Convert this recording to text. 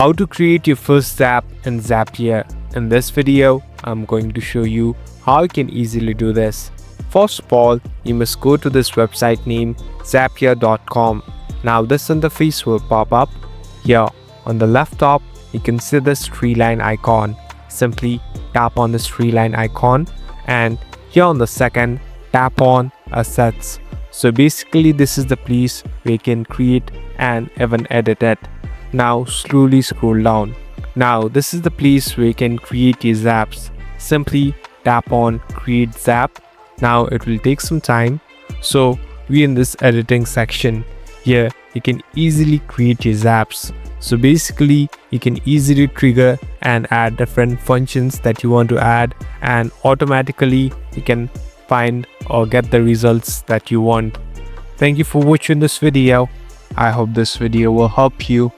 How to create your first Zap in Zapier. In this video, I'm going to show you how you can easily do this. First of all, you must go to this website named Zapier.com. Now this interface will pop up. Here on the left top, you can see this tree line icon. Simply tap on this tree line icon, and here on the second, tap on Assets. So basically this is the place where you can create and even edit it. Now slowly scroll down. Now this is the place where you can create your zaps. Simply tap on Create Zap. Now it will take some time. So we in this editing section. Here you can easily create your zaps. So basically you can easily trigger and add different functions that you want to add, and automatically you can find or get the results that you want. Thank you for watching this video. I hope this video will help you.